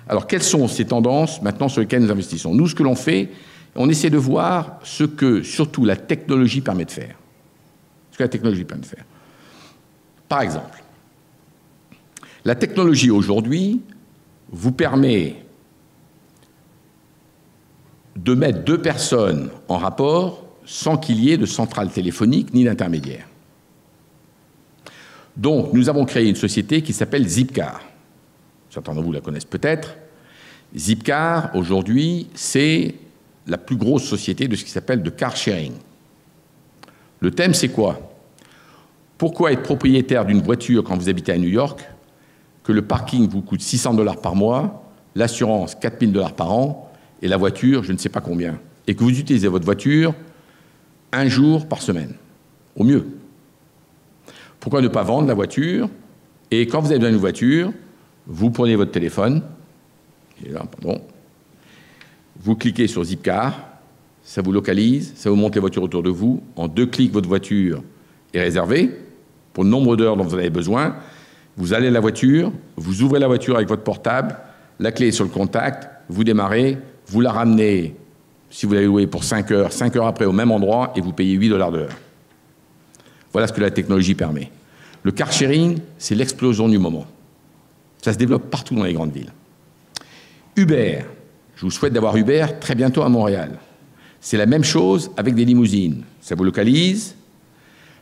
Alors, quelles sont ces tendances maintenant sur lesquelles nous investissons? Nous, ce que l'on fait, on essaie de voir ce que, surtout, la technologie permet de faire. Ce que la technologie permet de faire. Par exemple, la technologie aujourd'hui vous permet de mettre deux personnes en rapport sans qu'il y ait de centrale téléphonique ni d'intermédiaire. Donc, nous avons créé une société qui s'appelle Zipcar. Certains d'entre vous la connaissent peut-être. Zipcar, aujourd'hui, c'est la plus grosse société de ce qui s'appelle de car sharing. Le thème, c'est quoi? Pourquoi être propriétaire d'une voiture quand vous habitez à New York, que le parking vous coûte 600 $ par mois, l'assurance 4000 $ par an, et la voiture, je ne sais pas combien, et que vous utilisez votre voiture un jour par semaine, au mieux. Pourquoi ne pas vendre la voiture? Et quand vous avez besoin d'une voiture, vous prenez votre téléphone, et là, pardon, vous cliquez sur Zipcar, ça vous localise, ça vous montre les voitures autour de vous. En 2 clics, votre voiture est réservée pour le nombre d'heures dont vous avez besoin. Vous allez à la voiture, vous ouvrez la voiture avec votre portable, la clé est sur le contact, vous démarrez, vous la ramenez, si vous l'avez louée pour 5 heures après au même endroit, et vous payez 8 $ de l'heure. Voilà ce que la technologie permet. Le car sharing, c'est l'explosion du moment. Ça se développe partout dans les grandes villes. Uber, je vous souhaite d'avoir Uber très bientôt à Montréal. C'est la même chose avec des limousines. Ça vous localise,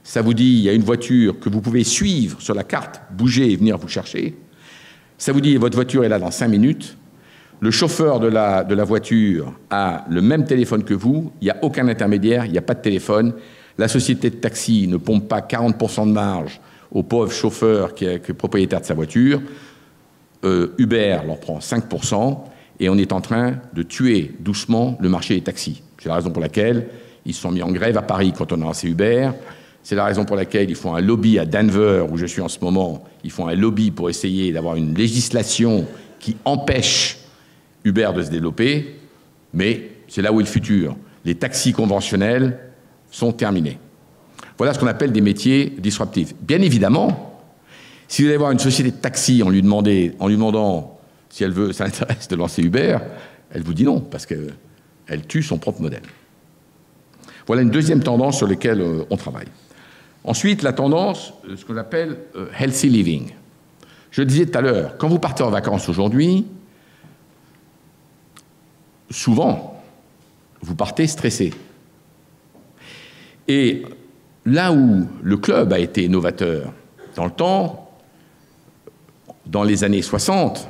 ça vous dit il y a une voiture que vous pouvez suivre sur la carte, bouger et venir vous chercher. Ça vous dit votre voiture est là dans 5 minutes. Le chauffeur de la voiture a le même téléphone que vous, il n'y a aucun intermédiaire, il n'y a pas de téléphone. La société de taxi ne pompe pas 40% de marge au pauvre chauffeur qui est propriétaire de sa voiture. Uber leur prend 5%, et on est en train de tuer doucement le marché des taxis. C'est la raison pour laquelle ils se sont mis en grève à Paris quand on a lancé Uber. C'est la raison pour laquelle ils font un lobby à Denver, où je suis en ce moment. Ils font un lobby pour essayer d'avoir une législation qui empêche Uber de se développer. Mais c'est là où est le futur. Les taxis conventionnels sont terminés. Voilà ce qu'on appelle des métiers disruptifs. Bien évidemment, si vous allez voir une société de taxi en lui demandant si elle veut, ça l'intéresse de lancer Uber, elle vous dit non, parce qu'elle tue son propre modèle. Voilà une deuxième tendance sur laquelle on travaille. Ensuite, la tendance, ce qu'on appelle healthy living. Je le disais tout à l'heure, quand vous partez en vacances aujourd'hui, souvent, vous partez stressé. Et là où le club a été novateur dans le temps, dans les années 60,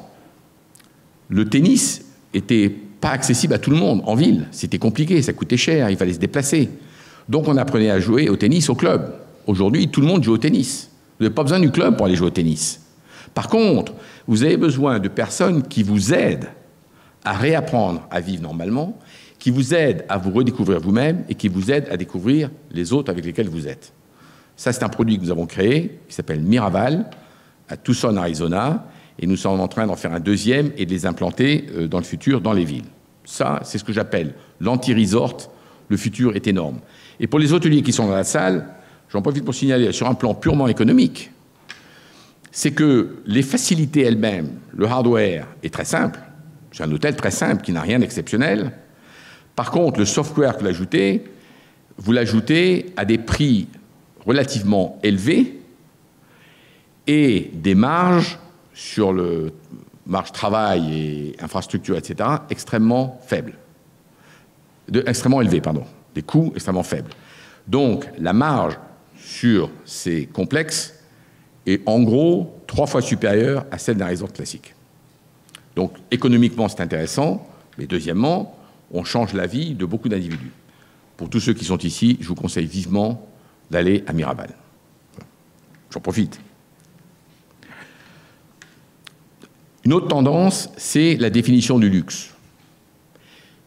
le tennis n'était pas accessible à tout le monde en ville. C'était compliqué, ça coûtait cher, il fallait se déplacer. Donc on apprenait à jouer au tennis au club. Aujourd'hui, tout le monde joue au tennis. Vous n'avez pas besoin du club pour aller jouer au tennis. Par contre, vous avez besoin de personnes qui vous aident à réapprendre à vivre normalement, qui vous aident à vous redécouvrir vous-même et qui vous aident à découvrir les autres avec lesquels vous êtes. Ça, c'est un produit que nous avons créé, qui s'appelle Miraval, à Tucson, Arizona, et nous sommes en train d'en faire un deuxième et de les implanter dans le futur dans les villes. Ça, c'est ce que j'appelle l'anti-resort. Le futur est énorme. Et pour les hôteliers qui sont dans la salle, j'en profite pour signaler, sur un plan purement économique, c'est que les facilités elles-mêmes, le hardware est très simple. C'est un hôtel très simple qui n'a rien d'exceptionnel. Par contre, le software que vous l'ajoutez à des prix relativement élevés et des marges sur le marge travail et infrastructure, etc., extrêmement faibles. Extrêmement élevés, pardon. Des coûts extrêmement faibles. Donc, la marge sur ces complexes est en gros 3 fois supérieure à celle d'un resort classique. Donc, économiquement, c'est intéressant, mais deuxièmement, on change la vie de beaucoup d'individus. Pour tous ceux qui sont ici, je vous conseille vivement d'aller à Miraval. J'en profite. Une autre tendance, c'est la définition du luxe.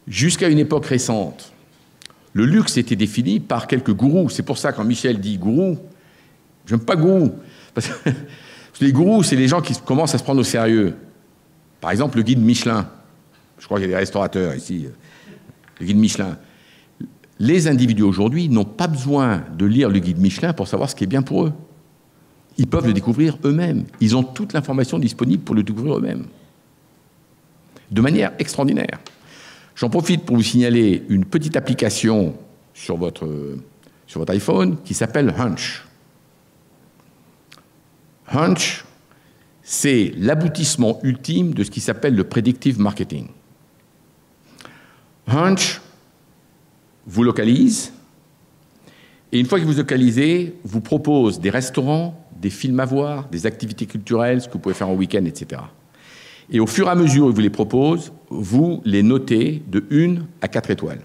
Jusqu'à une époque récente, le luxe était défini par quelques gourous. C'est pour ça, quand Michel dit gourou, j'aime pas gourou. Parce que les gourous, c'est les gens qui commencent à se prendre au sérieux. Par exemple, le guide Michelin. Je crois qu'il y a des restaurateurs ici. Le guide Michelin. Les individus aujourd'hui n'ont pas besoin de lire le guide Michelin pour savoir ce qui est bien pour eux. Ils peuvent le découvrir eux-mêmes. Ils ont toute l'information disponible pour le découvrir eux-mêmes. de manière extraordinaire. J'en profite pour vous signaler une petite application sur votre iPhone qui s'appelle Hunch. Hunch, c'est l'aboutissement ultime de ce qui s'appelle le predictive marketing. Hunch vous localise, et une fois que vous localisez, vous propose des restaurants, des films à voir, des activités culturelles, ce que vous pouvez faire en week-end, etc. Et au fur et à mesure qu'il vous les propose, vous les notez de 1 à 4 étoiles.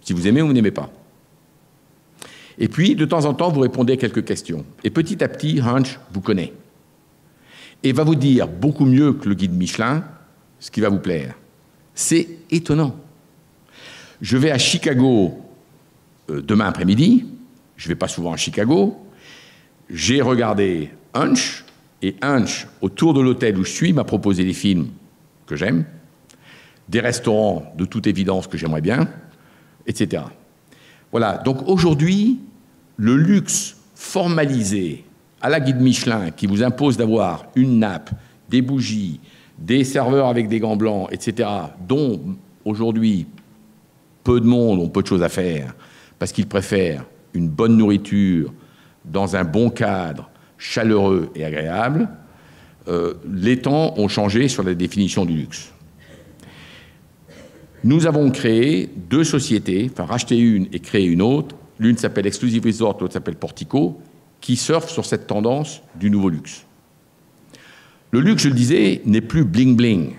Si vous aimez ou vous n'aimez pas. Et puis, de temps en temps, vous répondez à quelques questions. Et petit à petit, Hunch vous connaît. Et va vous dire, beaucoup mieux que le guide Michelin, ce qui va vous plaire. C'est étonnant. Je vais à Chicago demain après-midi. Je ne vais pas souvent à Chicago. J'ai regardé Hunch. Et Hunch, autour de l'hôtel où je suis, m'a proposé des films que j'aime, des restaurants de toute évidence que j'aimerais bien, etc. Voilà, donc aujourd'hui, le luxe formalisé à la guide Michelin qui vous impose d'avoir une nappe, des bougies, des serveurs avec des gants blancs, etc., dont aujourd'hui peu de monde ont peu de choses à faire parce qu'ils préfèrent une bonne nourriture dans un bon cadre, chaleureux et agréable, les temps ont changé sur la définition du luxe. Nous avons créé 2 sociétés, enfin racheté une et créé une autre. L'une s'appelle Exclusive Resort, l'autre s'appelle Portico, qui surfent sur cette tendance du nouveau luxe. Le luxe, je le disais, n'est plus bling-bling.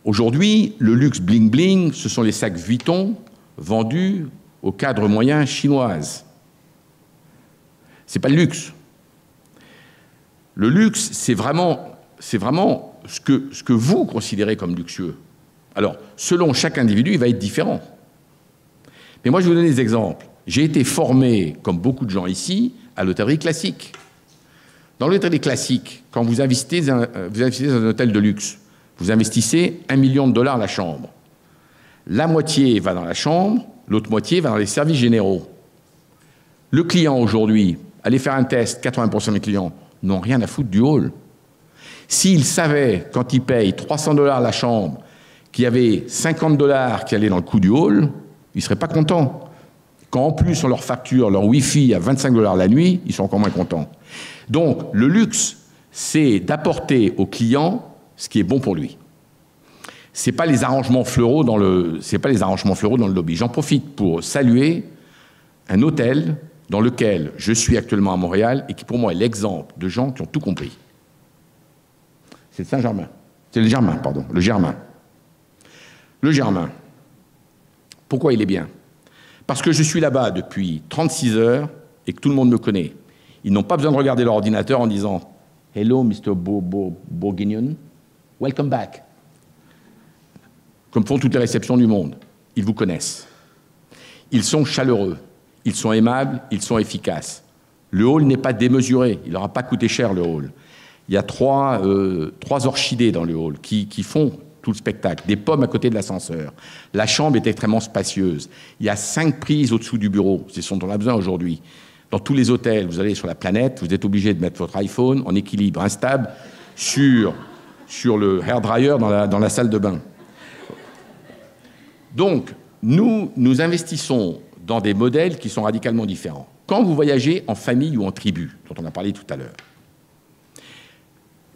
Aujourd'hui, le luxe bling-bling, ce sont les sacs Vuitton vendus au cadre moyen chinoise. Ce n'est pas le luxe. Le luxe, c'est vraiment ce que vous considérez comme luxueux. Alors, selon chaque individu, il va être différent. Mais moi, je vais vous donner des exemples. J'ai été formé, comme beaucoup de gens ici, à l'hôtellerie classique. Dans l'hôtellerie classique, quand vous investissez dans un hôtel de luxe, vous investissez $1 million la chambre. La moitié va dans la chambre, l'autre moitié va dans les services généraux. Le client aujourd'hui, allez faire un test, 80% des clients n'ont rien à foutre du hall. S'ils savaient, quand ils payent $300 la chambre, qu'il y avait $50 qui allaient dans le coût du hall, ils ne seraient pas contents. Quand en plus on leur facture leur Wi-Fi à $25 la nuit, ils sont encore moins contents. Donc le luxe, c'est d'apporter au client ce qui est bon pour lui. Ce n'est pas les arrangements floraux dans le lobby. J'en profite pour saluer un hôtel dans lequel je suis actuellement à Montréal et qui pour moi est l'exemple de gens qui ont tout compris. C'est le Saint-Germain. C'est le Germain, pardon. Le Germain. Le Germain. Pourquoi il est bien? Parce que je suis là-bas depuis 36 heures et que tout le monde me connaît. Ils n'ont pas besoin de regarder leur ordinateur en disant « Hello, Mr. Bourguignon, welcome back ». Comme font toutes les réceptions du monde. Ils vous connaissent. Ils sont chaleureux. Ils sont aimables, ils sont efficaces. Le hall n'est pas démesuré, il n'aura pas coûté cher le hall. Il y a trois orchidées dans le hall qui font tout le spectacle, des pommes à côté de l'ascenseur. La chambre est extrêmement spacieuse. Il y a 5 prises au-dessous du bureau, c'est ce dont on a besoin aujourd'hui. Dans tous les hôtels, vous allez sur la planète, vous êtes obligé de mettre votre iPhone en équilibre instable sur le hairdryer dans la salle de bain. Donc, nous investissons dans des modèles qui sont radicalement différents. Quand vous voyagez en famille ou en tribu, dont on a parlé tout à l'heure,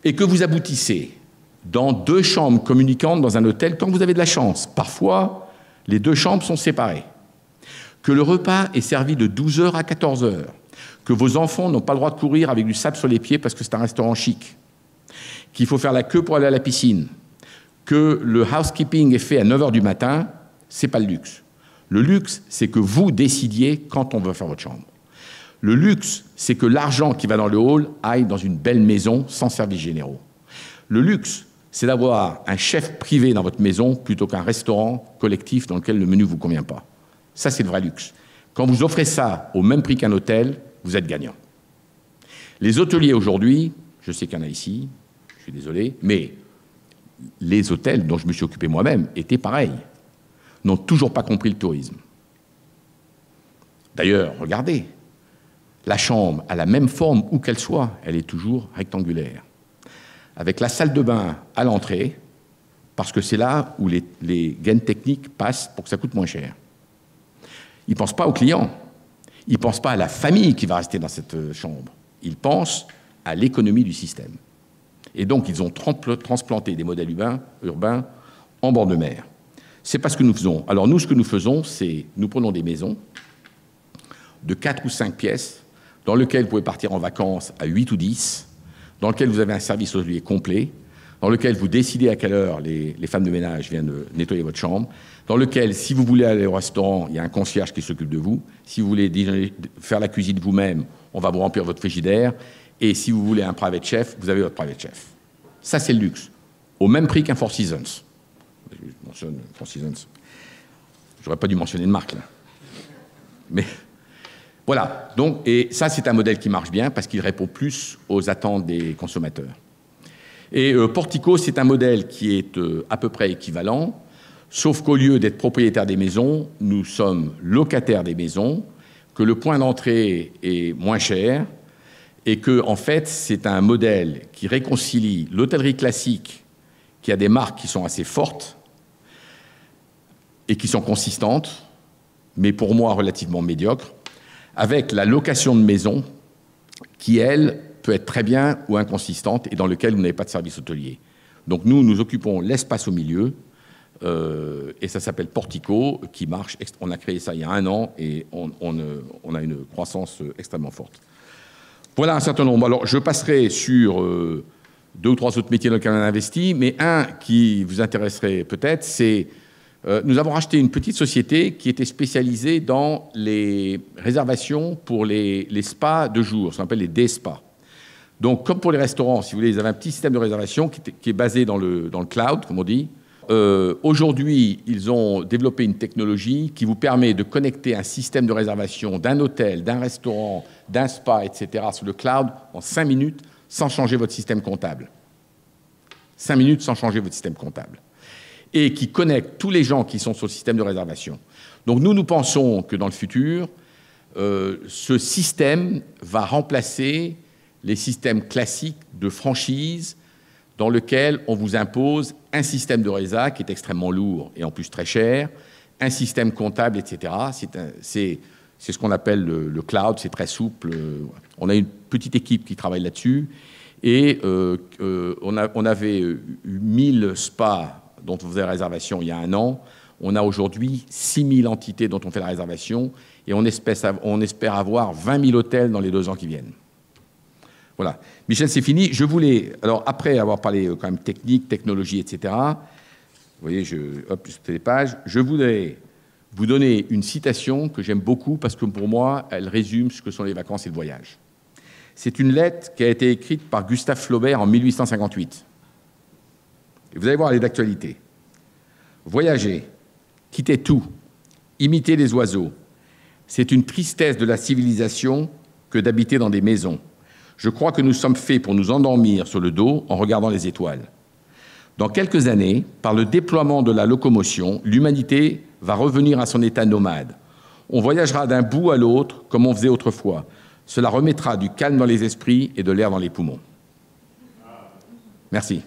et que vous aboutissez dans 2 chambres communicantes dans un hôtel, quand vous avez de la chance, parfois, les 2 chambres sont séparées, que le repas est servi de 12h à 14h, que vos enfants n'ont pas le droit de courir avec du sable sur les pieds parce que c'est un restaurant chic, qu'il faut faire la queue pour aller à la piscine, que le housekeeping est fait à 9h du matin, c'est pas le luxe. Le luxe, c'est que vous décidiez quand on veut faire votre chambre. Le luxe, c'est que l'argent qui va dans le hall aille dans une belle maison sans services généraux. Le luxe, c'est d'avoir un chef privé dans votre maison plutôt qu'un restaurant collectif dans lequel le menu ne vous convient pas. Ça, c'est le vrai luxe. Quand vous offrez ça au même prix qu'un hôtel, vous êtes gagnant. Les hôteliers aujourd'hui, je sais qu'il y en a ici, je suis désolé, mais les hôtels dont je me suis occupé moi-même étaient pareils, n'ont toujours pas compris le tourisme. D'ailleurs, regardez, la chambre a la même forme où qu'elle soit, elle est toujours rectangulaire. avec la salle de bain à l'entrée, parce que c'est là où les gaines techniques passent pour que ça coûte moins cher. Ils ne pensent pas aux clients, ils ne pensent pas à la famille qui va rester dans cette chambre, ils pensent à l'économie du système. Et donc, ils ont transplanté des modèles urbains en bord de mer. Ce n'est pas ce que nous faisons. Alors nous, ce que nous faisons, c'est nous prenons des maisons de 4 ou 5 pièces dans lesquelles vous pouvez partir en vacances à 8 ou 10, dans lesquelles vous avez un service hôtelier complet, dans lequel vous décidez à quelle heure les femmes de ménage viennent nettoyer votre chambre, dans lequel, si vous voulez aller au restaurant, il y a un concierge qui s'occupe de vous. Si vous voulez faire la cuisine vous-même, on va vous remplir votre frigidaire. Et si vous voulez un private chef, vous avez votre private chef. Ça, c'est le luxe. Au même prix qu'un Four Seasons. Je mentionne Four Seasons. J'aurais pas dû mentionner de marque, là. Mais voilà. Donc, et ça, c'est un modèle qui marche bien parce qu'il répond plus aux attentes des consommateurs. Et Portico, c'est un modèle qui est à peu près équivalent, sauf qu'au lieu d'être propriétaire des maisons, nous sommes locataires des maisons, que le point d'entrée est moins cher, et que, en fait, c'est un modèle qui réconcilie l'hôtellerie classique, qui a des marques qui sont assez fortes et qui sont consistantes, mais pour moi relativement médiocres, avec la location de maisons qui, elle, peut être très bien ou inconsistante et dans lequel vous n'avez pas de service hôtelier. Donc nous, nous occupons l'espace au milieu et ça s'appelle Portico, qui marche. On a créé ça il y a 1 an et on a une croissance extrêmement forte. Voilà un certain nombre. Alors je passerai sur 2 ou 3 autres métiers dans lesquels on a investi, mais un qui vous intéresserait peut-être, c'est nous avons racheté une petite société qui était spécialisée dans les réservations pour les spas de jour, ce qu'on appelle les day spas. Donc, comme pour les restaurants, si vous voulez, ils avaient un petit système de réservation qui est basé dans le cloud, comme on dit. Aujourd'hui, ils ont développé une technologie qui vous permet de connecter un système de réservation d'un hôtel, d'un restaurant, d'un spa, etc. sur le cloud en 5 minutes sans changer votre système comptable. 5 minutes sans changer votre système comptable. Et qui connecte tous les gens qui sont sur le système de réservation. Donc nous pensons que dans le futur, ce système va remplacer les systèmes classiques de franchise dans lequel on vous impose un système de résa qui est extrêmement lourd et en plus très cher, un système comptable, etc. C'est ce qu'on appelle le cloud, c'est très souple. On a une petite équipe qui travaille là-dessus et on avait 1000 spas dont on faisait la réservation il y a 1 an. On a aujourd'hui 6000 entités dont on fait la réservation et on espère avoir 20 000 hôtels dans les 2 ans qui viennent. Voilà. Michel, c'est fini. Je voulais, alors après avoir parlé quand même technique, technologie, etc., vous voyez, hop, c'était les pages, je voudrais vous donner une citation que j'aime beaucoup parce que pour moi, elle résume ce que sont les vacances et le voyage. C'est une lettre qui a été écrite par Gustave Flaubert en 1858. Et vous allez voir, elle est d'actualité. Voyager, quitter tout, imiter les oiseaux, c'est une tristesse de la civilisation que d'habiter dans des maisons. Je crois que nous sommes faits pour nous endormir sur le dos en regardant les étoiles. Dans quelques années, par le déploiement de la locomotion, l'humanité va revenir à son état nomade. On voyagera d'un bout à l'autre comme on faisait autrefois. Cela remettra du calme dans les esprits et de l'air dans les poumons. Merci.